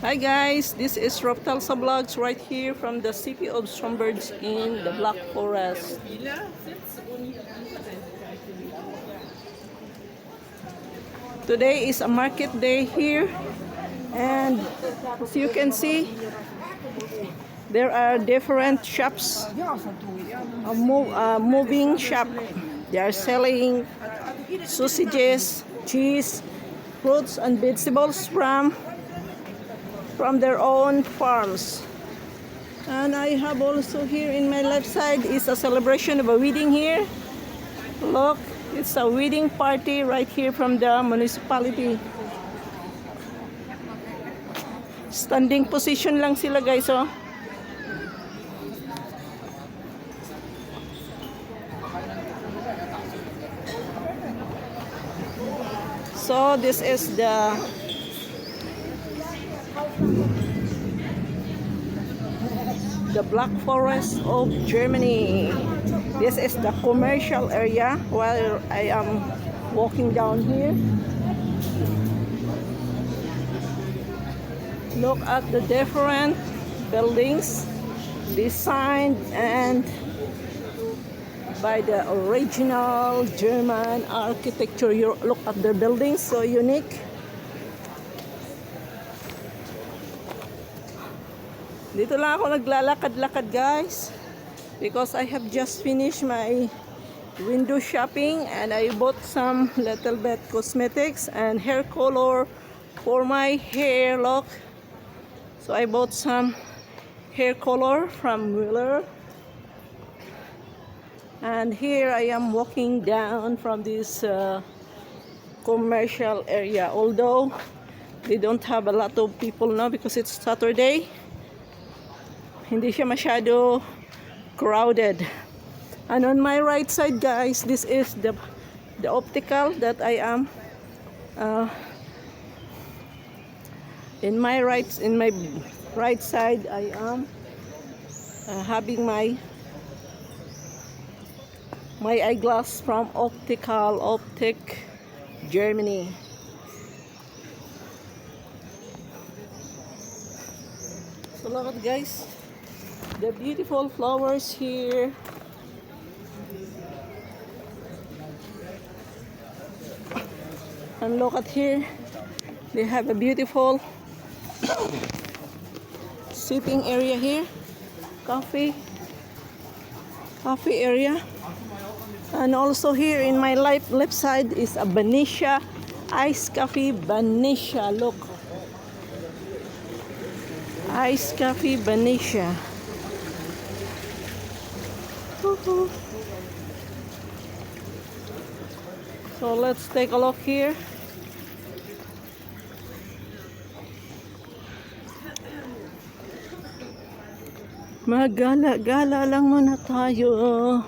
Hi guys, this is Rafthelsa Vlogs right here from the city of Stromberg in the Black Forest. Today is a market day here, and as you can see, there are different shops, moving shop. They are selling sausages, cheese, fruits and vegetables from their own farms. And I have also here in my left side is a celebration of a wedding here. Look, it's a wedding party right here from the municipality. Standing position lang sila guys, oh. So this is the Black Forest of Germany. This is the commercial area while I am walking down here. Look at the different buildings designed and by the original German architecture. You look at the buildings, so unique. Dito lang ako naglalakad-lakad guys because I have just finished my window shopping and I bought some little bit cosmetics and hair color for my hair. Look, so I bought some hair color from Müller, and here I am walking down from this commercial area, although they don't have a lot of people now because it's Saturday. Hindi siya masyado crowded. And on my right side guys, this is the optical that I am in my right side I am having my eyeglass from Optic Germany. So look at guys, the beautiful flowers here. And look at here, they have a beautiful sitting area here, coffee area. And also here in my left side is a Banisha iced coffee. Banisha, look, iced coffee Banisha. So let's take a look here. Magala-gala lang muna tayo.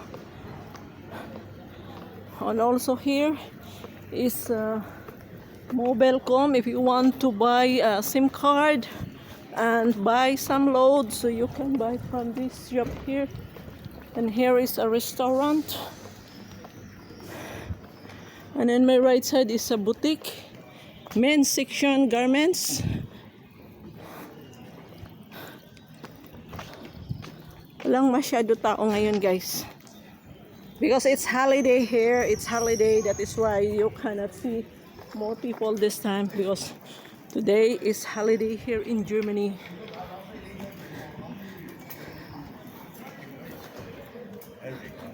And also here is Mobilcom. If you want to buy a SIM card and buy some load, so you can buy from this shop here. And here is a restaurant. And in my right side is a boutique, men's section, garments. Walang masyado tao ngayon guys because it's holiday here. It's holiday, that is why you cannot see more people this time, because today is holiday here in Germany.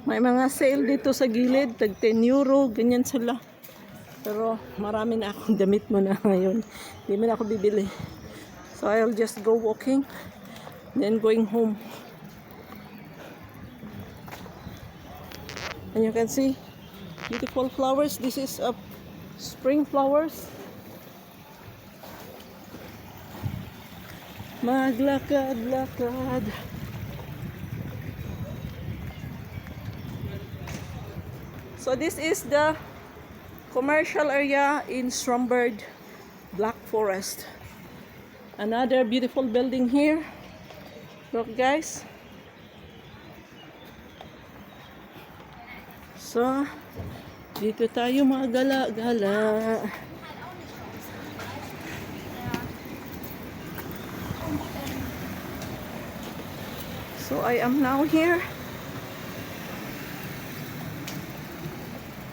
May mga sale dito sa gilid, tag 10 euro, ganyan sila. Pero marami na akong damit mo na ngayon. Hindi mo na ako bibili. So I'll just go walking, then going home. And you can see beautiful flowers. This is a spring flowers. Maglakad-lakad. So this is the commercial area in Stromberg, Black Forest. Another beautiful building here. Look guys. So dito tayo mga gala-gala. So I am now here.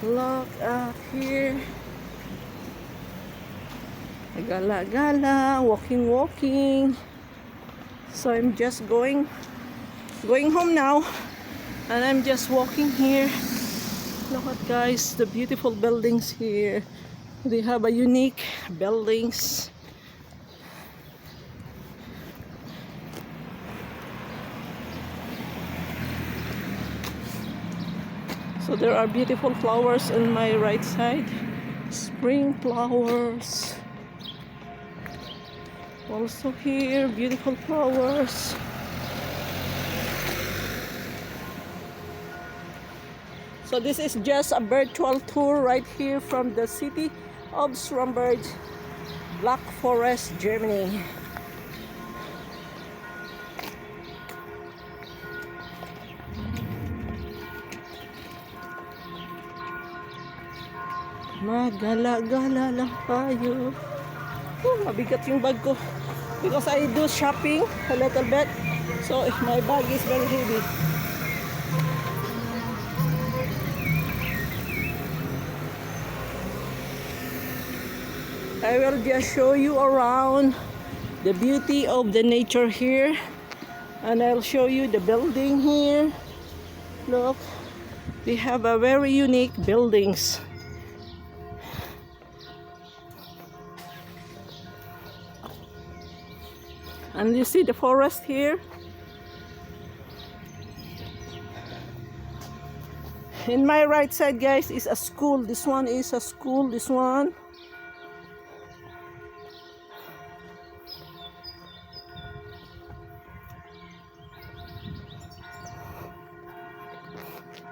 Look at here. Gala, walking. So I'm just going home now, and I'm just walking here. Look at, guys, the beautiful buildings here. They have a unique buildings. So there are beautiful flowers on my right side. Spring flowers. Also here, beautiful flowers. So this is just a virtual tour right here from the city of Schramberg, Black Forest, Germany. Magala-gala lang tayo. Mabigat yung bag ko because I do shopping a little bit, so my bag is very heavy. I will just show you around the beauty of the nature here, and I'll show you the building here. Look, we have a very unique buildings. And you see the forest here. In my right side, guys, is a school. This one is a school, this one.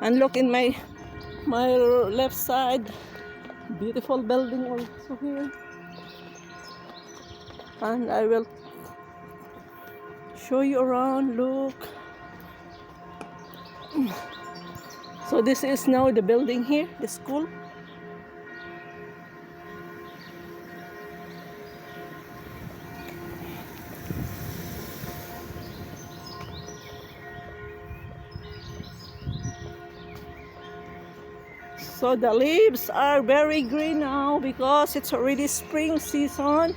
And look in my left side, beautiful building also here. And I will show you around. Look. So this is now the building here, the school. So the leaves are very green now because it's already spring season.